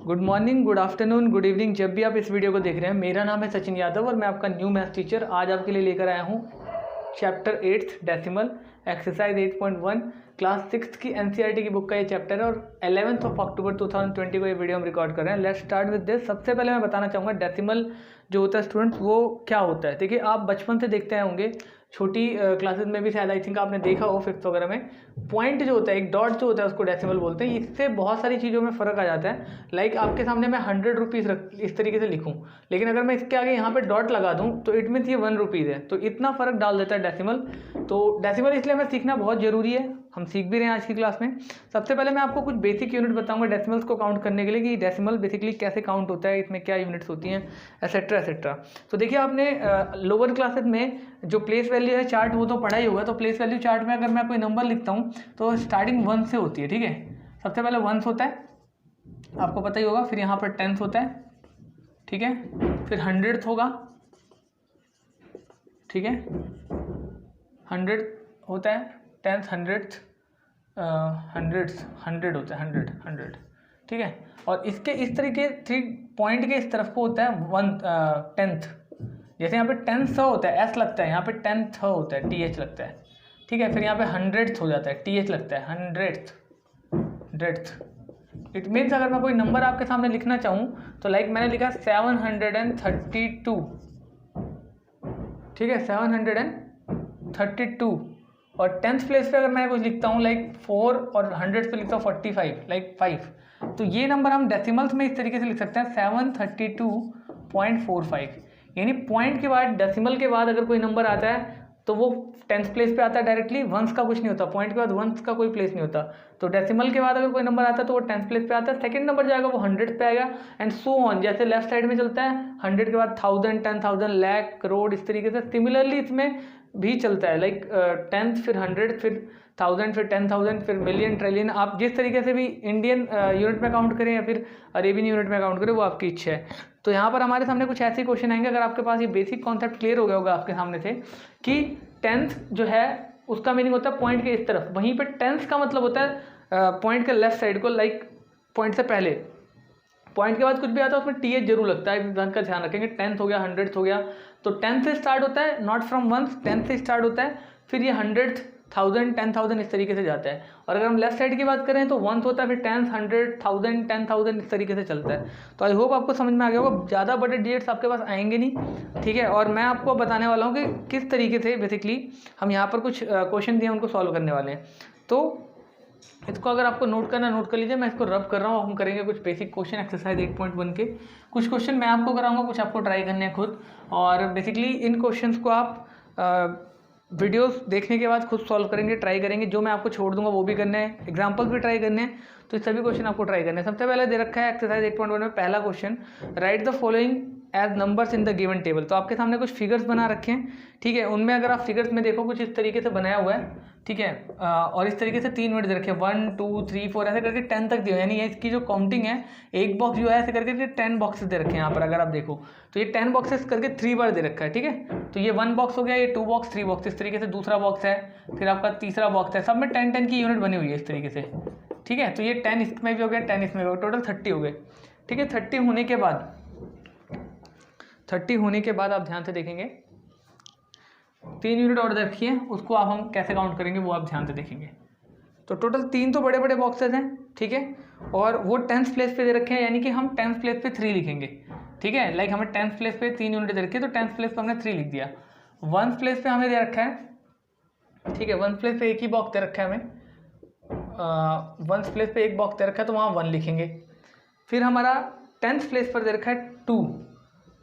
Good morning, good afternoon, good evening, जब भी आप इस वीडियो को देख रहे हैं। मेरा नाम है सचिन यादव और मैं आपका न्यू मैथ्स टीचर आज आपके लिए लेकर आया हूँ चैप्टर 8 डेसिमल एक्सरसाइज 8.1 क्लास 6 की एनसीईआरटी की बुक का ये चैप्टर है और 11 अक्टूबर 2020 को ये वीडियो हम रिकॉर्ड कर रहे हैं। Let's start with this. सबसे पहले मैं बताना चाहूँगा डेसिमल जो होता है स्टूडेंट्स वो क्या होता है। देखिए, आप बचपन से देखते आए होंगे, छोटी क्लासेस में भी शायद आई थिंक आपने देखा हो, फिफ्थ वगैरह में पॉइंट जो होता है, एक डॉट जो होता है उसको डेसिमल बोलते हैं। इससे बहुत सारी चीज़ों में फ़र्क आ जाता है। लाइक आपके सामने मैं 100 रुपीज़ इस तरीके से लिखूं, लेकिन अगर मैं इसके आगे यहाँ पे डॉट लगा दूं तो इट मीन्स ये 1 रुपीज़ है। तो इतना फ़र्क डाल देता है डेसिमल। तो डेसिमल इसलिए हमें सीखना बहुत ज़रूरी है, हम सीख भी रहे हैं आज की क्लास में। सबसे पहले मैं आपको कुछ बेसिक यूनिट बताऊंगा डेसिमल्स को काउंट करने के लिए कि डेसिमल बेसिकली कैसे काउंट होता है, इसमें क्या यूनिट्स होती हैं, एसेट्रा एसेट्रा। तो देखिए, आपने लोअर क्लासेस में जो प्लेस वैल्यू है चार्ट वो तो पढ़ा ही होगा। तो प्लेस वैल्यू चार्ट में अगर मैं कोई नंबर लिखता हूँ तो स्टार्टिंग 1 से होती है, ठीक है। सबसे पहले 1 होता है, आपको पता ही होगा। फिर यहाँ पर 10 होता है, ठीक है। फिर 100 होगा, ठीक है। 100 होता है, 10th 100th 100 होता है, 100, ठीक है। और इसके इस तरीके 3 पॉइंट के इस तरफ को होता है 10th। जैसे यहाँ पे 10th होता है, एस लगता है, यहाँ पे 10th होता है, TH लगता है, ठीक है। फिर यहाँ पे 100th हो जाता है, TH लगता है, 100th। इट मीन्स अगर मैं कोई नंबर आपके सामने लिखना चाहूँ तो लाइक मैंने लिखा 732, ठीक है, 732। और 10th प्लेस पे अगर मैं कुछ लिखता हूँ लाइक 4 और 100 पे लिखता हूँ 45, लाइक 5। तो ये नंबर हम डेसिमल्स में इस तरीके से लिख सकते हैं 732.45। यानी पॉइंट के बाद, डेसिमल के बाद अगर कोई नंबर आता है तो वो 10th प्लेस पे आता है डायरेक्टली। वंस का कुछ नहीं होता, पॉइंट के बाद वंस का कोई प्लेस नहीं होता। तो डेसिमल के बाद अगर कोई नंबर आता है तो वो 10th प्लेस पे आता है। सेकंड नंबर जाएगा वो 100 पे आएगा एंड सो ऑन। जैसे लेफ्ट साइड में चलता है 100 के बाद 1000, 10,000, लाख, करोड़, इस तरीके से सिमिलरली इसमें भी चलता है। लाइक 10th, फिर 100, फिर 1000, फिर 10,000, फिर मिलियन, ट्रिलियन। आप जिस तरीके से भी इंडियन यूनिट में काउंट करें या फिर अरेबियन यूनिट में काउंट करें, वो आपकी इच्छा है। तो यहाँ पर हमारे सामने कुछ ऐसे क्वेश्चन आएंगे। अगर आपके पास ये बेसिक कॉन्सेप्ट क्लियर हो गया होगा आपके सामने से कि 10th जो है उसका मीनिंग होता है पॉइंट के इस तरफ, वहीं पे 10th का मतलब होता है पॉइंट के लेफ्ट साइड को, लाइक पॉइंट से पहले। पॉइंट के बाद कुछ भी आता है उसमें TH जरूर लगता है, इस का ध्यान रखेंगे। 10th हो गया, 100th हो गया, तो 10th से स्टार्ट होता है, नॉट फ्रॉम 1, 10th से स्टार्ट होता है। फिर ये 100th, 1000, 10,000 इस तरीके से जाता है। और अगर हम लेफ्ट साइड की बात करें तो 1 होता है, फिर 10th, 100, 1000, 10,000 इस तरीके से चलता है। तो आई होप आपको समझ में आ गया होगा। ज़्यादा बड़े डिजिट्स आपके पास आएंगे नहीं, ठीक है। और मैं आपको बताने वाला हूँ कि किस तरीके से बेसिकली हम यहाँ पर कुछ क्वेश्चन दिए उनको सॉल्व करने वाले हैं। तो इसको अगर आपको नोट करना, नोट कर लीजिए। मैं इसको रब कर रहा हूँ। हम करेंगे कुछ बेसिक क्वेश्चन एक्सरसाइज 8.1 के। कुछ क्वेश्चन मैं आपको कराऊंगा, कुछ आपको ट्राई करने हैं खुद। और बेसिकली इन क्वेश्चंस को आप वीडियोस देखने के बाद खुद सॉल्व करेंगे, ट्राई करेंगे। जो मैं आपको छोड़ दूंगा वो भी करने हैं, एग्जाम्पल्स भी ट्राई करने हैं। तो ये सभी क्वेश्चन आपको ट्राई करने हैं। सबसे पहले दे रखा है एक्सरसाइज 8.1 में पहला question, write the following as numbers in the given table. तो आपके सामने कुछ फिगर्स बना रखे हैं, ठीक है। उनमें अगर आप फिगर्स में देखो कुछ इस तरीके से बनाया हुआ है, ठीक है। और इस तरीके से 3 मिनट दे रखे हैं, 1 2 3 4 ऐसे करके 10 तक दिए। यानी इसकी जो काउंटिंग है, एक बॉक्स जो है ऐसे करके 10 बॉक्सेस दे रखे हैं यहाँ पर। अगर आप देखो तो ये 10 बॉक्सेस करके 3 बार दे रखा है, ठीक है। तो ये 1 बॉक्स हो गया, ये 2 बॉक्स, 3 बॉक्स, इस तरीके से दूसरा बॉक्स है, फिर आपका तीसरा बॉक्स है। सब में 10 की यूनिट बनी हुई है इस तरीके से, ठीक है। तो ये 10 इसमें भी हो गया, 10 इसमें भी हो गया, टोटल 30 हो गए, ठीक है। 30 होने के बाद आप ध्यान से देखेंगे 3 यूनिट और रखिए, उसको आप हम कैसे काउंट करेंगे वो आप ध्यान से देखेंगे। तो टोटल 3 तो बड़े बड़े बॉक्सेस हैं, ठीक है। और वो 10th प्लेस पे दे रखे हैं, यानी कि हम 10th प्लेस पे 3 लिखेंगे, ठीक है। लाइक हमें 10th प्लेस पे 3 यूनिट दे रखी है, तो 10th प्लेस पे हमने 3 लिख दिया। 1st प्लेस पे हमें दे रखा है, ठीक है। 1st प्लेस पे एक ही बॉक्स दे रखा है हमें, 1st प्लेस पे एक बॉक्स दे रखा है तो वहाँ 1 लिखेंगे। फिर हमारा 10th प्लेस पर दे रखा है 2,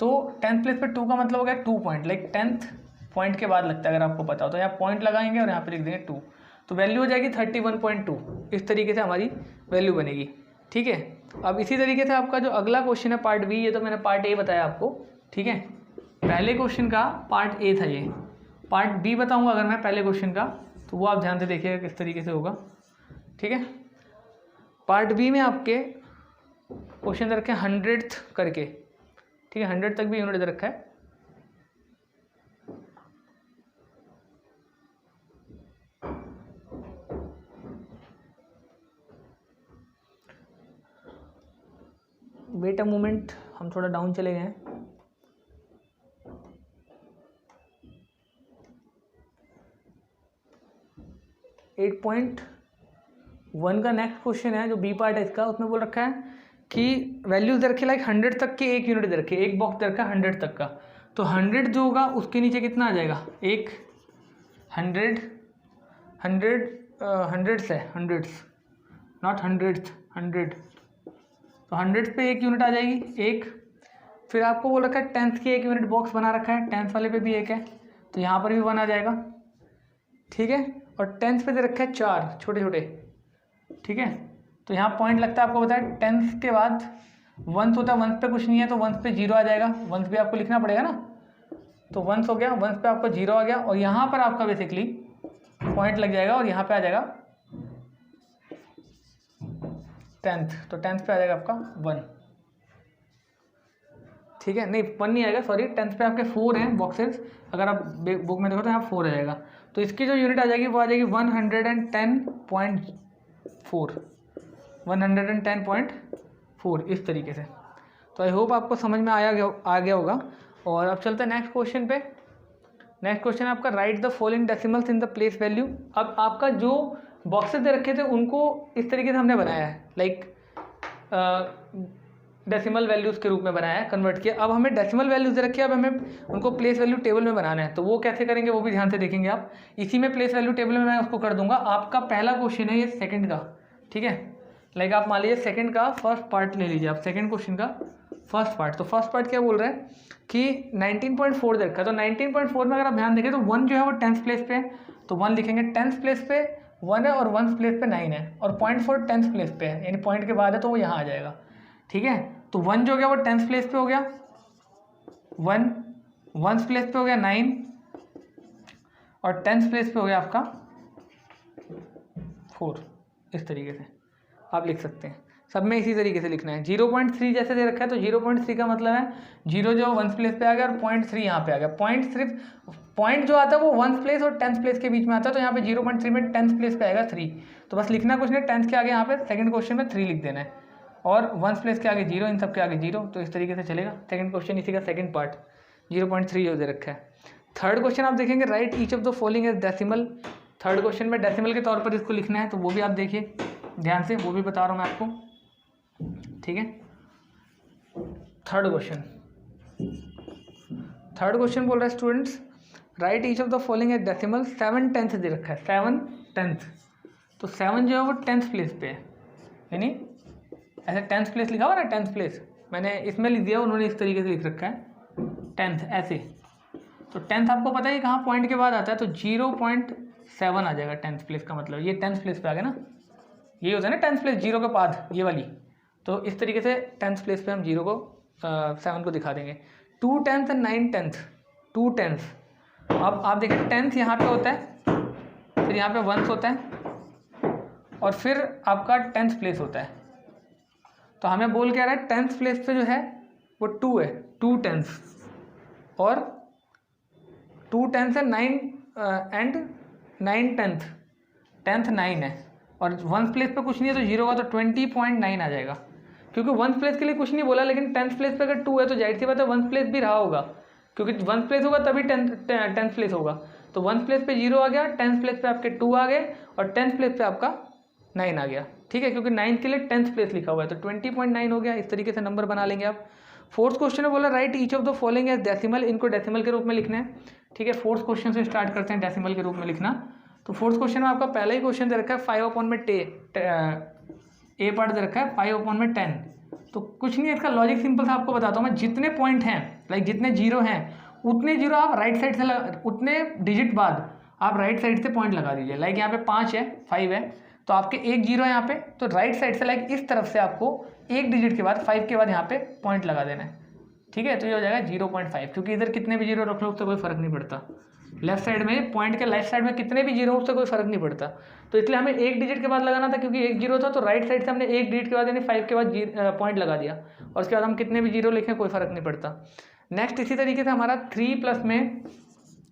तो 10th प्लेस पे 2 का मतलब हो गया 2 पॉइंट, लाइक 10th पॉइंट के बाद लगता है। अगर आपको पता हो तो यहाँ पॉइंट लगाएंगे और यहाँ पे लिख देंगे 2, तो वैल्यू हो जाएगी 31.2। इस तरीके से हमारी वैल्यू बनेगी, ठीक है। अब इसी तरीके से आपका जो अगला क्वेश्चन है पार्ट बी, ये तो मैंने पार्ट ए बताया आपको, ठीक है। पहले क्वेश्चन का पार्ट ए था, ये पार्ट बी बताऊँगा अगर मैं पहले क्वेश्चन का, तो वो आप ध्यान से देखिएगा किस तरीके से होगा, ठीक है। पार्ट बी में आपके क्वेश्चन दे रखे 100th करके, ठीक है। 100 तक भी यूनिट दे रखा है। वेट अ मोमेंट, हम थोड़ा डाउन चले गए हैं। एट पॉइंट वन का नेक्स्ट क्वेश्चन है जो बी पार्ट है इसका, उसमें बोल रखा है कि वैल्यूज दे रखी लाइक 100 तक की एक यूनिट दे रखी है, एक बॉक्स दे रखा है 100 तक का, तो 100 जो होगा उसके नीचे कितना आ जाएगा, एक 100 हंड्रेड्स है, हंड्रेड्स नॉट हंड्रेड्स, 100, तो 100 पे एक यूनिट आ जाएगी एक। फिर आपको बोल रखा है 10th की एक यूनिट बॉक्स बना रखा है, 10th वाले पे भी एक है, तो यहाँ पर भी 1 आ जाएगा, ठीक है। और 10th पे दे रखा है 4 छोटे छोटे, ठीक है। तो यहाँ पॉइंट लगता है आपको बताया 10th के बाद 1th होता है, 1th पे कुछ नहीं है तो 1th पे 0 आ जाएगा, 1th भी आपको लिखना पड़ेगा ना, तो 1th हो गया, 1th पे आपको 0 आ गया, और यहाँ पर आपका बेसिकली पॉइंट लग जाएगा और यहाँ पे आ जाएगा 10th, तो 10th पे आ जाएगा आपका 1, ठीक है। नहीं 1 नहीं आएगा, सॉरी, 10th पे आपके 4 हैं बॉक्सेस, अगर आप बुक में देखो तो यहाँ 4 आ जाएगा, तो इसकी जो यूनिट आ जाएगी वो आ जाएगी 110.4, 110.4 इस तरीके से। तो आई होप आपको समझ में आ गया होगा। और अब चलते हैं नेक्स्ट क्वेश्चन पे। नेक्स्ट क्वेश्चन है आपका right the following decimals in the place value. अब आपका जो बॉक्सेस दे रखे थे उनको इस तरीके से हमने बनाया है, लाइक डेसिमल वैल्यूज़ के रूप में बनाया है, कन्वर्ट किया। अब हमें डेसिमल वैल्यूज़ दे रखी है, अब हमें उनको प्लेस वैल्यू टेबल में बनाना है, तो वो कैसे करेंगे वो भी ध्यान से देखेंगे आप। इसी में प्लेस वैल्यू टेबल में मैं उसको कर दूंगा। आपका पहला क्वेश्चन है ये सेकंड का, ठीक है, लाइक आप मान लीजिए सेकंड का फर्स्ट पार्ट ले लीजिए आप, सेकंड क्वेश्चन का फर्स्ट पार्ट। तो फर्स्ट पार्ट क्या बोल रहा है कि 19.4 दे रखा है, तो 19.4 में अगर आप ध्यान देखें तो 1 जो है वो 10th प्लेस पे है, तो 1 लिखेंगे, 10th प्लेस पे 1 है और 1st प्लेस पे 9 है, और 0.4 10th प्लेस पे है, यानी पॉइंट के बाद है तो वो यहाँ आ जाएगा, ठीक है। तो 1 जो हो गया वो 10th प्लेस पे हो गया, 1 1st प्लेस पे हो गया 9, और 10th प्लेस पे हो गया आपका 4। इस तरीके से आप लिख सकते हैं, सब में इसी तरीके से लिखना है। 0.3 जैसे दे रखा है तो 0.3 का मतलब है 0 जो 1st प्लेस पे आ गया और 0.3 यहाँ पे आ गया। पॉइंट सिर्फ पॉइंट जो आता है वो 1st प्लेस और 10th प्लेस के बीच में आता है, तो यहाँ पे 0.3 में 10th प्लेस पे आएगा 3, तो बस लिखना कुछ नहीं, 10th के आगे यहाँ पे सेकंड क्वेश्चन में 3 लिख देना है, और 1st प्लेस के आगे 0, इन सब के आगे 0, तो इस तरीके से चलेगा। सेकंड क्वेश्चन इसी का सेकंड पार्ट 0.3 जो दे रखा है। थर्ड क्वेश्चन आप देखेंगे write each of the following as decimal. Third question में डेसिमल के तौर पर इसको लिखना है, तो वो भी आप देखिए ध्यान से, वो भी बता रहा हूँ मैं आपको, ठीक है। थर्ड क्वेश्चन बोल रहा है students write each of the following as decimal. 7/10 दे रखा है, 7/10, तो 7 जो है वो 10th प्लेस पे है, यानी ऐसे 10th प्लेस लिखा हुआ ना, 10th प्लेस मैंने इसमें लिख दिया, उन्होंने इस तरीके से लिख रखा है 10th ऐसे। तो 10th आपको पता है कहाँ पॉइंट के बाद आता है, तो 0.7 आ जाएगा 10th प्लेस का, मतलब ये 10th प्लेस पे आ गया ना, ये होता है ना 10th प्लेस 0 के बाद ये वाली, तो इस तरीके से 10th प्लेस पे हम 0 को 7 को दिखा देंगे। 2 10th और 9 10th, 2 10th। अब आप देखें 10th यहाँ पे होता है, फिर यहाँ पे 1th होता है, और फिर आपका 10th प्लेस होता है। तो हमें बोल क्या रहा है 10th प्लेस पे जो है वो 2 है, 2 10th, और 2 10th है 9 एंड 9 10th, 10th 9 है, और 1st प्लेस पे कुछ नहीं है तो 0 का, तो 20.9 आ जाएगा, क्योंकि 1st प्लेस के लिए कुछ नहीं बोला, लेकिन 10th प्लेस पे अगर 2 है तो जाहिर सी बात है 1st प्लेस भी रहा होगा, क्योंकि 1st प्लेस होगा तभी 10th प्लेस होगा। तो 1st प्लेस पे 0 आ गया, 10th प्लेस पे आपके 2 आ गए, और 10th प्लेस पे आपका 9 आ गया, ठीक है, क्योंकि 9th के लिए 10th प्लेस लिखा हुआ है, तो 20.9 हो गया। इस तरीके से नंबर बना लेंगे आप। फोर्थ क्वेश्चन में बोला write each of the following as decimal, इनको डेसिमल के रूप में लिखना है, ठीक है। फोर्थ क्वेश्चन से स्टार्ट करते हैं डेसिमल के रूप में लिखना। तो फोर्थ क्वेश्चन में आपका पहला ही क्वेश्चन दे रखा है 5/10, ए पार्ट दे रखा है 5/10, तो कुछ नहीं है, इसका लॉजिक सिंपल सा आपको बताता हूँ मैं। जितने पॉइंट हैं, लाइक जितने 0 हैं उतने 0 आप राइट साइड से उतने डिजिट बाद आप राइट साइड से पॉइंट लगा दीजिए। लाइक यहाँ पे 5 है, 5 है, तो आपके एक 0 है यहाँ पे, तो राइट साइड से लाइक इस तरफ से आपको एक डिजिट के बाद 5 के बाद यहाँ पे पॉइंट लगा देना है, ठीक है। तो ये हो जाएगा 0.5, क्योंकि इधर कितने भी 0 रख लो उससे कोई फर्क नहीं पड़ता, लेफ्ट साइड में पॉइंट के लेफ्ट साइड में कितने भी 0 उससे कोई फर्क नहीं पड़ता। तो इसलिए हमें एक डिजिट के बाद लगाना था, क्योंकि एक 0 था, तो राइट साइड से हमने एक डिजिट के बाद यानी 5 के बाद पॉइंट लगा दिया, और उसके बाद हम कितने भी 0 लिखें कोई फर्क नहीं पड़ता। नेक्स्ट इसी तरीके से हमारा 3 प्लस में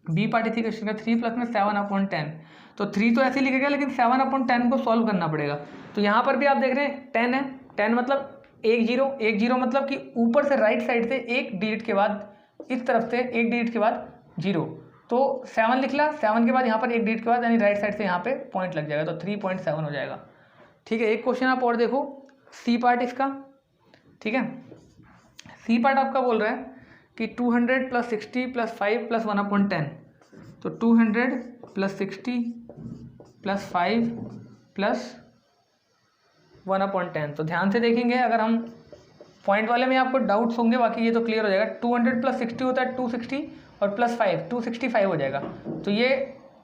बी पार्ट इसी क्वेश्चन का 3 प्लस में 7/10, तो 3 तो ऐसे ही लिखेगा, लेकिन 7/10 को सॉल्व करना पड़ेगा। तो यहाँ पर भी आप देख रहे हैं 10 है, 10 मतलब 1 0 मतलब कि ऊपर से राइट साइड से एक डिजिट के बाद, इस तरफ से एक डिजिट के बाद 0, तो 7 लिख ला, 7 के बाद यहाँ पर एक डिजिट के बाद यानी राइट साइड से यहाँ पे पॉइंट लग जाएगा, तो 3.7 हो जाएगा। ठीक है, एक क्वेश्चन आप और देखो, सी पार्ट इसका। ठीक है, सी पार्ट आपका बोल रहा है कि 200 + 60 + 5 + 1/10, तो 200 + 60 + 5 + 1/10। तो ध्यान से देखेंगे, अगर हम पॉइंट वाले में आपको डाउट्स होंगे, बाकी ये तो क्लियर हो जाएगा। 200 + 60 होता है 260 और +5 265 हो जाएगा, तो ये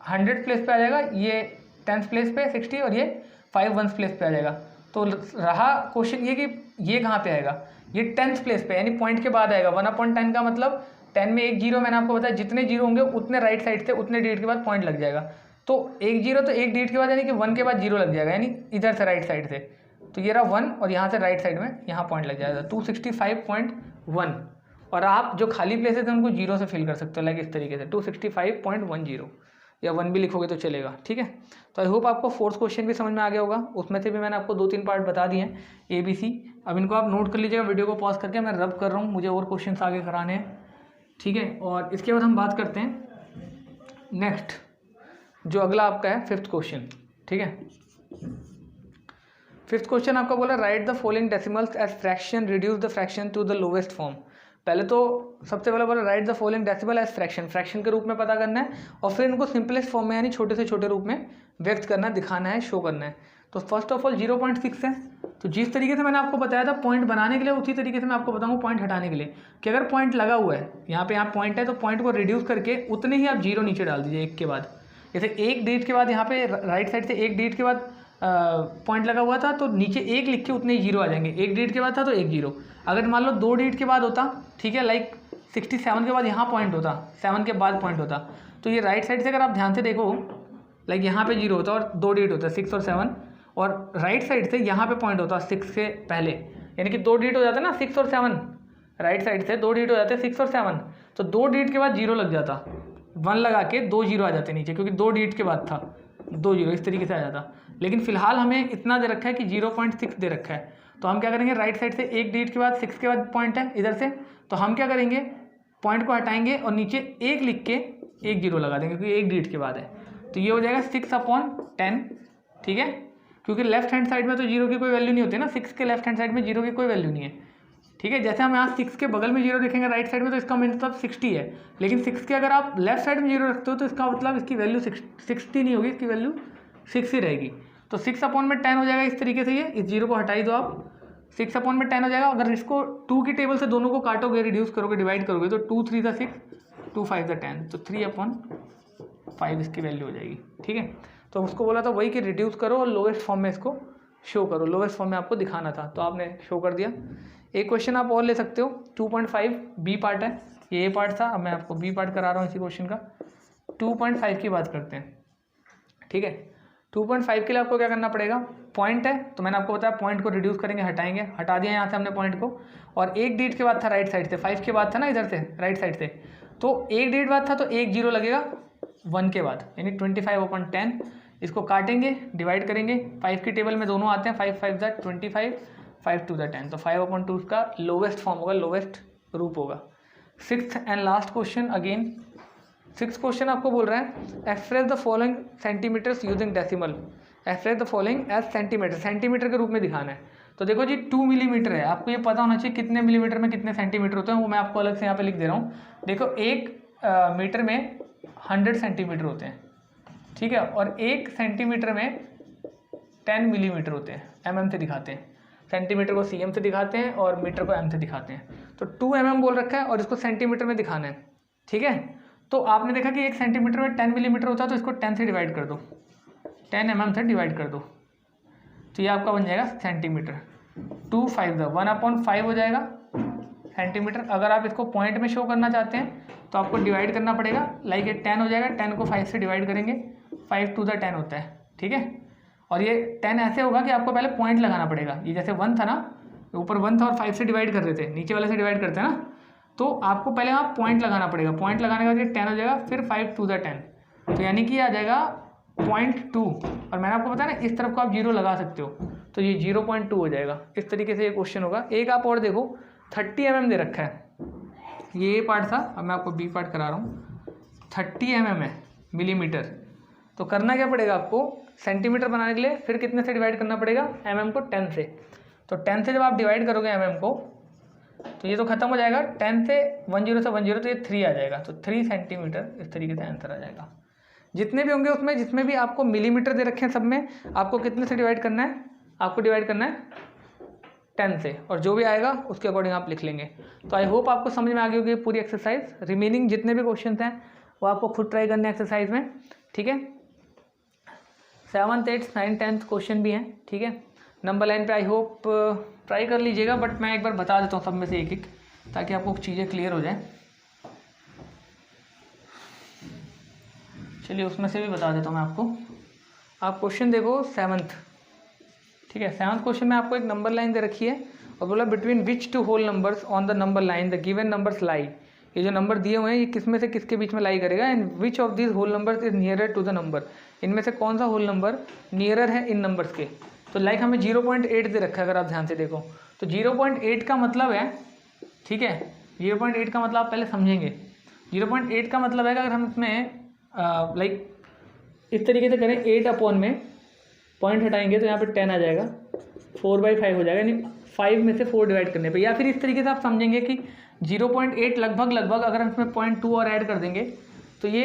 100 प्लेस पे आ जाएगा, ये 10th प्लेस पे 60 और ये 5 1st प्लेस पे आ जाएगा। तो रहा क्वेश्चन ये कि ये कहाँ पे आएगा, ये 10th प्लेस पे यानी पॉइंट के बाद आएगा। 1/10 का मतलब 10 में एक 0, मैंने आपको बताया जितने 0 होंगे उतने राइट साइड से उतने डिजिट के बाद पॉइंट लग जाएगा। तो एक 0 तो एक डिजिट के बाद यानी कि 1 के बाद 0 लग जाएगा, यानी इधर से राइट साइड से, तो ये रहा 1 और यहाँ से राइट साइड में यहाँ पॉइंट लग जाएगा 265.1। और आप जो खाली प्लेसेस हैं उनको 0 से फिल कर सकते हो, लाइक इस तरीके से 265.10 या 1 भी लिखोगे तो चलेगा। ठीक है, तो आई होप आपको 4th क्वेश्चन भी समझ में आ गया होगा। उसमें से भी मैंने आपको 2-3 पार्ट बता दिए हैं ABC। अब इनको आप नोट कर लीजिएगा, वीडियो को पॉज करके, मैं रब कर रहा हूँ, मुझे और क्वेश्चन आगे कराने हैं। ठीक है, और इसके बाद हम बात करते हैं नेक्स्ट, जो अगला आपका है 5th क्वेश्चन। ठीक है, 5th क्वेश्चन आपका बोला write the following decimals as fraction, reduce the fraction to the lowest form. पहले तो सबसे पहले बोला write the following decimal as fraction, fraction के रूप में पता करना है, और फिर इनको सिंपलेस्ट फॉर्म में यानी छोटे से छोटे रूप में व्यक्त करना, दिखाना है, शो करना है। तो फर्स्ट ऑफ ऑल 0.6 है, तो जिस तरीके से मैंने आपको बताया था पॉइंट बनाने के लिए, उसी तरीके से मैं आपको बताऊंगा पॉइंट हटाने के लिए, कि अगर पॉइंट लगा हुआ है यहाँ पॉइंट है, तो पॉइंट को रिड्यूस करके उतने ही आप 0 नीचे डाल दीजिए एक के बाद। जैसे एक डिजिट के बाद यहाँ पे राइट साइड से एक डिजिट के बाद पॉइंट लगा हुआ था, तो नीचे 1 लिख के उतने 0 आ जाएंगे। एक डिजिट के बाद था तो 1 0। अगर मान लो 2 डिजिट के बाद होता, ठीक है, लाइक 67 के बाद यहाँ पॉइंट होता, 7 के बाद पॉइंट होता, तो ये राइट साइड से अगर आप ध्यान से देखो, लाइक यहाँ पे 0 होता और 2 डिजिट होता है 6 और 7, और राइट साइड से यहाँ पे पॉइंट होता 6 से पहले, यानी कि 2 डिजिट हो जाता ना 6 और 7, राइट साइड से 2 डिजिट हो जाते 6 और 7, तो 2 डिजिट के बाद 0 लग जाता, 1 लगा के 2 0 आ जाते नीचे, क्योंकि 2 डिजिट के बाद था 2 0, इस तरीके से आ जाता। लेकिन फिलहाल हमें इतना दे रखा है कि 0.6 दे रखा है, तो हम क्या करेंगे, राइट साइड से एक डिजिट के बाद 6 के बाद पॉइंट है इधर से, तो हम क्या करेंगे, पॉइंट को हटाएंगे और नीचे 1 लिख के 1 0 लगा देंगे, क्योंकि एक डिजिट के बाद है, तो ये हो जाएगा 6/10। ठीक है, क्योंकि लेफ्ट हैंड साइड में तो 0 की कोई वैल्यू नहीं होती ना, 6 के लेफ्ट हैंड साइड में 0 की कोई वैल्यू नहीं है। ठीक है, जैसे हम यहाँ 6 के बगल में 0 देखेंगे राइट साइड में, तो इसका मतलब 60 है, लेकिन 6 के अगर आप लेफ्ट साइड में 0 रखते हो तो इसका मतलब इसकी वैल्यू 60 नहीं होगी, इसकी वैल्यू 6 ही रहेगी। तो 6/10 हो जाएगा इस तरीके से, ये इस 0 को हटा ही दो आप, 6/10 हो जाएगा। अगर इसको 2 की टेबल से दोनों को काटोगे, रिड्यूस करोगे, डिवाइड करोगे, तो 2 3 × 6 2 5 × 10, तो 3/5 इसकी वैल्यू हो जाएगी। ठीक है, तो उसको बोला था वही कि रिड्यूस करो और लोवेस्ट फॉर्म में इसको शो करो, लोवेस्ट फॉर्म में आपको दिखाना था, तो आपने शो कर दिया। एक क्वेश्चन आप और ले सकते हो, 2.5 बी पार्ट है, ये ए पार्ट था, अब मैं आपको बी पार्ट करा रहा हूँ इसी क्वेश्चन का। 2.5 की बात करते हैं। ठीक है, 2.5 के लिए आपको क्या करना पड़ेगा, पॉइंट है, तो मैंने आपको बताया पॉइंट को रिड्यूस करेंगे, हटाएंगे, हटा दिया यहाँ से हमने पॉइंट को, और एक डिजिट के बाद था राइट साइड से, 5 के बाद था ना इधर से राइट साइड से, तो एक डिजिट बाद था तो 1 0 लगेगा 1 के बाद, यानी 25/10। इसको काटेंगे, डिवाइड करेंगे, 5 की टेबल में दोनों आते हैं, 5 5 = 25, 5 2 = 10, तो 5/2 उसका लोवेस्ट फॉर्म होगा, लोवेस्ट रूप होगा। 6th and last question again, 6th question आपको बोल रहा है express the following centimetres using decimal, express the following as centimetre, centimetre के रूप में दिखाना है। तो देखो जी 2 मिलीमीटर है, आपको ये पता होना चाहिए कितने मिलीमीटर में कितने सेंटीमीटर होते हैं, वो मैं आपको अलग से यहाँ पे लिख दे रहा हूँ। देखो 1 मीटर में 100 सेंटीमीटर होते हैं, ठीक है, और 1 सेंटीमीटर में 10 मिलीमीटर होते हैं, mm से दिखाते हैं, सेंटीमीटर को cm से दिखाते हैं और मीटर को m से दिखाते हैं। तो 2 mm बोल रखा है और इसको सेंटीमीटर में दिखाना है। ठीक है, तो आपने देखा कि 1 सेंटीमीटर में 10 मिलीमीटर होता है, तो इसको 10 से डिवाइड कर दो, 10 mm से डिवाइड कर दो, तो ये आपका बन जाएगा सेंटीमीटर। 2 5 1/5 हो जाएगा सेंटीमीटर। अगर आप इसको पॉइंट में शो करना चाहते हैं तो आपको डिवाइड करना पड़ेगा, लाइक ये 10 हो जाएगा, 10 को 5 से डिवाइड करेंगे, 5 2 × 10 होता है। ठीक है, और ये 10 ऐसे होगा कि आपको पहले पॉइंट लगाना पड़ेगा, ये जैसे 1 था ना, ऊपर 1 था और 5 से डिवाइड कर रहे थे, नीचे वाले से डिवाइड करते हैं ना, तो आपको पहले वहाँ पॉइंट लगाना पड़ेगा, पॉइंट लगाने के बाद ये 10 हो जाएगा, फिर 5 2 × 10, तो यानी कि आ जाएगा 0.2, और मैंने आपको बताया ना इस तरफ को आप 0 लगा सकते हो, तो ये 0.2 हो जाएगा। इस तरीके से ये क्वेश्चन होगा। एक आप और देखो, 30 mm दे रखा है, ये ए पार्ट था, अब मैं आपको बी पार्ट करा रहा हूँ। 30 mm है, मिलीमीटर। तो करना क्या पड़ेगा आपको, सेंटीमीटर बनाने के लिए फिर कितने से डिवाइड करना पड़ेगा, mm को 10 से। तो 10 से जब आप डिवाइड करोगे mm को, तो ये तो खत्म हो जाएगा, 10 से 10 से 10 तो ये 3 आ जाएगा, तो 3 सेंटीमीटर इस तरीके से आंसर आ जाएगा। जितने भी होंगे उसमें, जिसमें भी आपको मिलीमीटर दे रखे हैं, सब में आपको कितने से डिवाइड करना है, आपको डिवाइड करना है 10 से, और जो भी आएगा उसके अकॉर्डिंग आप लिख लेंगे। तो आई होप आपको समझ में आ गई होगी पूरी एक्सरसाइज। रिमेनिंग जितने भी क्वेश्चन हैं वो आपको खुद ट्राई करने हैं एक्सरसाइज में, ठीक है। 7th 8th 9th 10th question भी हैं, ठीक है। नंबर लाइन पे आई होप ट्राई कर लीजिएगा, बट मैं एक बार बता देता हूँ सब में से एक एक, ताकि आपको चीज़ें क्लियर हो जाए। चलिए उसमें से भी बता देता हूँ मैं आपको। आप क्वेश्चन देखो 7th, ठीक है। 7th क्वेश्चन में आपको एक नंबर लाइन दे रखी है और बोला between which two whole numbers on the number line the given numbers lie. ये जो नंबर दिए हुए हैं ये किस में से किसके बीच में लाई करेगा, and which of this whole numbers is nearer to the number. इनमें से कौन सा होल नंबर नियरर है इन नंबर्स के। तो लाइक हमें 0.8 दे रखा है, अगर आप ध्यान से देखो तो 0.8 का मतलब है, ठीक है, 0.8 का मतलब आप पहले समझेंगे। 0.8 का मतलब है कि अगर हम इसमें लाइक इस तरीके से करें, 8 अपॉन में पॉइंट हटाएंगे तो यहाँ पे 10 आ जाएगा, 4/5 हो जाएगा, यानी 5 में से 4 डिवाइड करने पे। या फिर इस तरीके से आप समझेंगे कि 0.8 लगभग अगर हम इसमें 0.2 और ऐड कर देंगे तो ये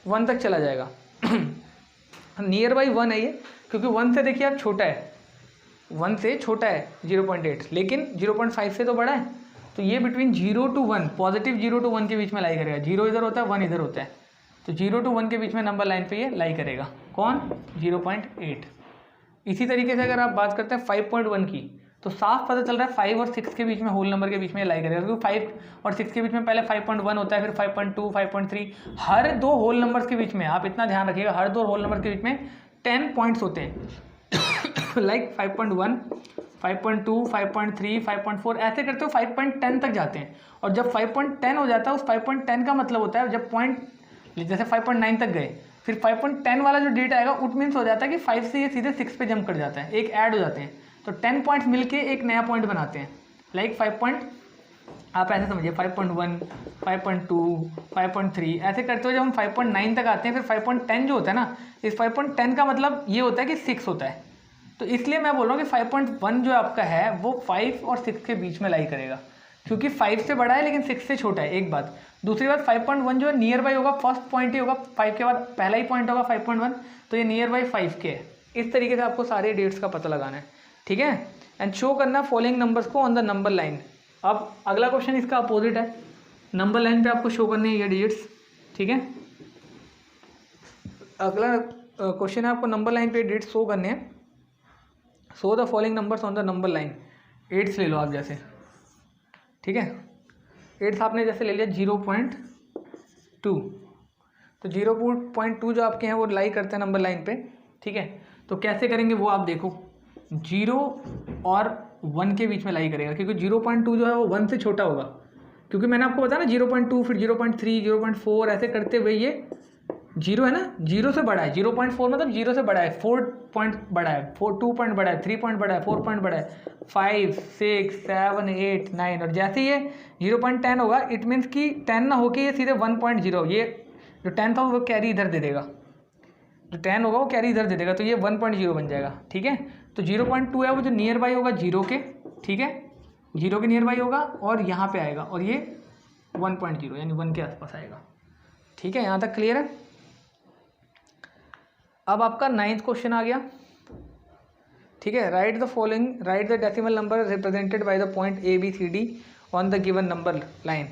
1 तक चला जाएगा। नियर बाई 1 है ये, क्योंकि 1 से देखिए आप छोटा है, 1 से छोटा है 0.8, लेकिन 0.5 से तो बड़ा है। तो ये बिटवीन 0 to 1, पॉजिटिव 0 to 1 के बीच में लाई करेगा। 0 इधर होता है, 1 इधर होता है, तो 0 to 1 के बीच में नंबर लाइन पे ये लाई करेगा। कौन, 0.8। इसी तरीके से अगर आप बात करते हैं 5.1 की, तो साफ पता चल रहा है 5 और 6 के बीच में होल नंबर के बीच में लाई करेगा, क्योंकि 5 और 6 के बीच में पहले 5.1 होता है, फिर 5.2, 5.3, हर दो होल नंबर्स के बीच में, आप इतना ध्यान रखिएगा, हर दो होल नंबर के बीच में 10 पॉइंट्स होते हैं। लाइक 5.1, 5.2, 5.3, 5.4, ऐसे करते हो 5.10 तक जाते हैं। और जब 5.10 हो जाता है, उस 5.10 का मतलब होता है जब पॉइंट, जैसे 5.9 तक गए, फिर 5.10 वाला जो डेट आएगा उट मीन्स हो जाता है कि 5 से ये सीधे 6 पे जंप कर जाता है, एक ऐड हो जाते हैं, तो 10 पॉइंट्स मिलके एक नया पॉइंट बनाते हैं। लाइक 5 आप ऐसे समझिए 5.1, 5.2, 5.3, ऐसे करते हुए जब हम 5.9 तक आते हैं, फिर 5.10 जो होता है ना, इस 5.10 का मतलब ये होता है कि 6 होता है। तो इसलिए मैं बोल रहा हूँ कि 5.1 जो आपका है वो 5 और 6 के बीच में लाई करेगा, क्योंकि 5 से बड़ा है लेकिन 6 से छोटा है, एक बात। दूसरी बात, 5.1 जो है नियर बाई होगा, फर्स्ट पॉइंट ही होगा, 5 के बाद पहला ही पॉइंट होगा 5.1, तो ये नियर बाई 5 के है। इस तरीके से आपको सारे डेट्स का पता लगाना है, ठीक है। एंड शो करना फॉलोइंग नंबर्स को ऑन द नंबर लाइन। अब अगला क्वेश्चन इसका अपोजिट है, नंबर लाइन पे आपको शो करने हैं ये डिजिट्स, ठीक है। अगला क्वेश्चन है, आपको नंबर लाइन पे डिजिट्स शो करने हैं। Show the following numbers on the number line. 8 ले लो आप जैसे, ठीक है। 8 आपने जैसे ले लिया 0.2, तो 0.2 जो आपके हैं वो लाई करते हैं नंबर लाइन पे, ठीक है। तो कैसे करेंगे वो आप देखो, 0 और 1 के बीच में लाई करेगा, क्योंकि 0.2 जो है वो 1 से छोटा होगा, क्योंकि मैंने आपको बताया ना 0.2, फिर 0.3, 0.4, ऐसे करते हुए ये 0 है ना, 0 से बड़ा है, 0.4 मतलब 0 से बड़ा है, 4 पॉइंट बड़ा है, 2 पॉइंट बड़ा है, 3 पॉइंट बड़ा है, 4 पॉइंट बड़ा है, 5, 6, 7, 8, 9, और जैसे ये 0.10 होगा, इट मीन्स कि 10 ना होके ये सीधे 1.0, ये जो 10 था वो कैरी इधर दे देगा, जो 10 होगा वो कैरी इधर दे देगा, तो ये 1.0 बन जाएगा, ठीक है। तो 0.2 है वो जो नियर बाई होगा 0 के, ठीक है, 0 के नियर बाई होगा और यहाँ पे आएगा, और ये 1.0 यानी 1 के आसपास आएगा, ठीक है। यहाँ तक क्लियर है। अब आपका 9th क्वेश्चन आ गया, ठीक है। Right the following, right the decimal number represented by the point ABCD on the given number line.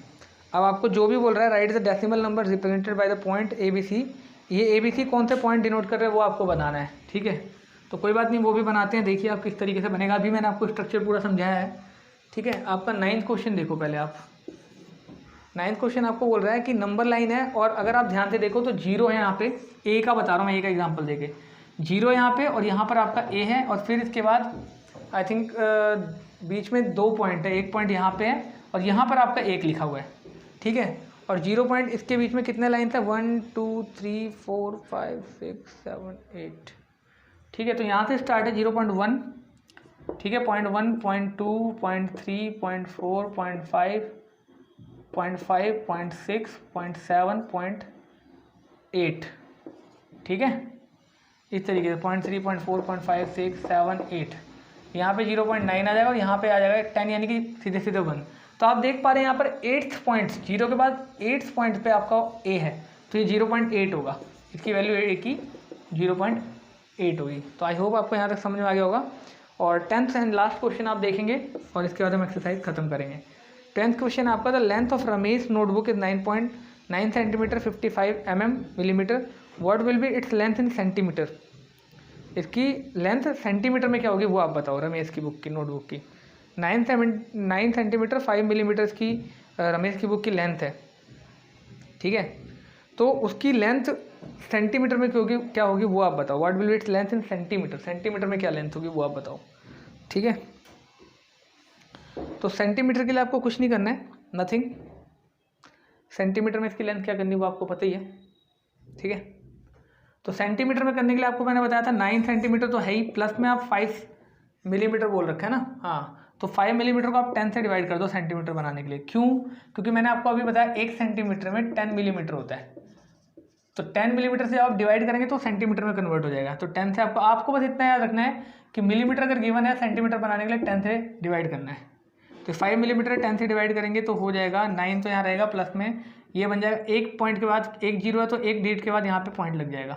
अब आपको जो भी बोल रहा है, right the decimal number represented by the point ABC, ये ABC कौन से पॉइंट डिनोट कर रहे हैं वो आपको बनाना है, ठीक है। तो कोई बात नहीं, वो भी बनाते हैं, देखिए आप किस तरीके से बनेगा। अभी मैंने आपको स्ट्रक्चर पूरा समझाया है, ठीक है। आपका 9th क्वेश्चन देखो पहले आप। 9th क्वेश्चन आपको बोल रहा है कि नंबर लाइन है, और अगर आप ध्यान से देखो तो 0 है यहाँ पे, A का बता रहा हूँ मैं, A का एग्जाम्पल देके, 0 यहाँ पे और यहाँ पर आपका A है, और फिर इसके बाद आई थिंक बीच में 2 पॉइंट है, एक पॉइंट यहाँ पे है और यहाँ पर आपका 1 लिखा हुआ है, ठीक है। और 0 पॉइंट इसके बीच में कितने लाइन था, 1 2 3 4 5 6 7 8 ठीक है, तो यहाँ से स्टार्ट है 0.1, ठीक है, 0.1, 0.2, 0.3, 0.4, 0.5, 0.5, 0.6, 0.7, 0.8, ठीक है, इस तरीके से 0.3, 0.4, 0.5, 6, 7, 8, यहाँ पे 0.9 आ जाएगा और यहाँ पे आ जाएगा 10, यानी कि सीधे सीधे 1। तो आप देख पा रहे हैं यहाँ पर 8th पॉइंट, 0 के बाद 8th पॉइंट पे आपका ए है, तो ये 0.8 होगा, इसकी वैल्यू ए की 0.8 होगी। तो आई होप आपको यहाँ तक समझ में आ गया होगा। और 10th एंड लास्ट क्वेश्चन आप देखेंगे और इसके बाद हम एक्सरसाइज खत्म करेंगे। 10th क्वेश्चन आपका, the length of Ramesh notebook is 9.9 centimetre 55 millimetre, what will be its length in centimetre. इसकी लेंथ सेंटीमीटर में क्या होगी वो आप बताओ। रमेश की बुक की, नोटबुक की 9 सेंटीमीटर 5 मिलीमीटर की रमेश की बुक की लेंथ है, ठीक है, तो उसकी लेंथ सेंटीमीटर में क्या होगी वो आप बताओ। What will be its length in centimetre, centimetre में क्या लेंथ होगी वो आप बताओ, ठीक है। तो सेंटीमीटर के लिए आपको कुछ नहीं करना है, नथिंग। सेंटीमीटर में इसकी लेंथ क्या करनी है वो आपको पता ही है, ठीक है। तो सेंटीमीटर में करने के लिए आपको मैंने बताया था 9 सेंटीमीटर तो है ही, प्लस में आप 5 मिलीमीटर बोल रखा है ना, हाँ, तो 5 मिलीमीटर को आप 10 से डिवाइड कर दो सेंटीमीटर बनाने के लिए। क्यों? क्योंकि मैंने आपको अभी बताया 1 सेंटीमीटर में 10 मिलीमीटर होता है, तो 10 मिलीमीटर से आप डिवाइड करेंगे तो सेंटीमीटर में कन्वर्ट हो जाएगा। तो 10 से आपको बस इतना याद रखना है कि मिलीमीटर अगर गिवन है, सेंटीमीटर बनाने के लिए 10 से डिवाइड करना है। तो 5 मिलीमीटर 10 से डिवाइड करेंगे तो हो जाएगा 9, तो यहाँ रहेगा प्लस में, ये बन जाएगा एक पॉइंट के बाद एक जीरो है तो एक डिजिट के बाद यहाँ पे पॉइंट लग जाएगा,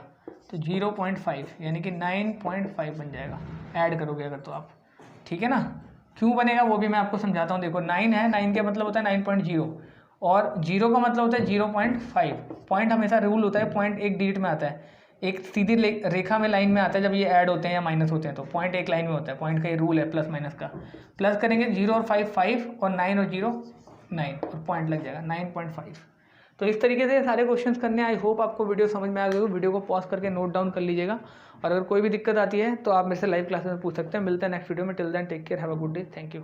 तो 0.5 यानी कि 9.5 बन जाएगा, ऐड करोगे अगर तो आप, ठीक है ना। क्यों बनेगा वो भी मैं आपको समझाता हूँ। देखो 9 है, 9 का मतलब होता है 9.0 और 0 का मतलब होता है 0.5। पॉइंट हमेशा रूल होता है, पॉइंट एक डिजिट में आता है, एक सीधी रेखा में लाइन में आता है जब ये ऐड होते हैं या माइनस होते हैं, तो पॉइंट एक लाइन में होता है। पॉइंट का ये रूल है प्लस माइनस का, प्लस करेंगे 0 और 5 5 और 9 और 0 9 और पॉइंट लग जाएगा 9.5। तो इस तरीके से सारे क्वेश्चंस करने। आई होप आपको वीडियो समझ में आ गई हो। वीडियो को पॉज करके नोट डाउन कर लीजिएगा और अगर कोई भी दिक्कत आती है तो आप मेरे से लाइव क्लासेस में पूछ सकते हैं। मिलते हैं नेक्स्ट वीडियो में। Till then take care, have a good day, thank you.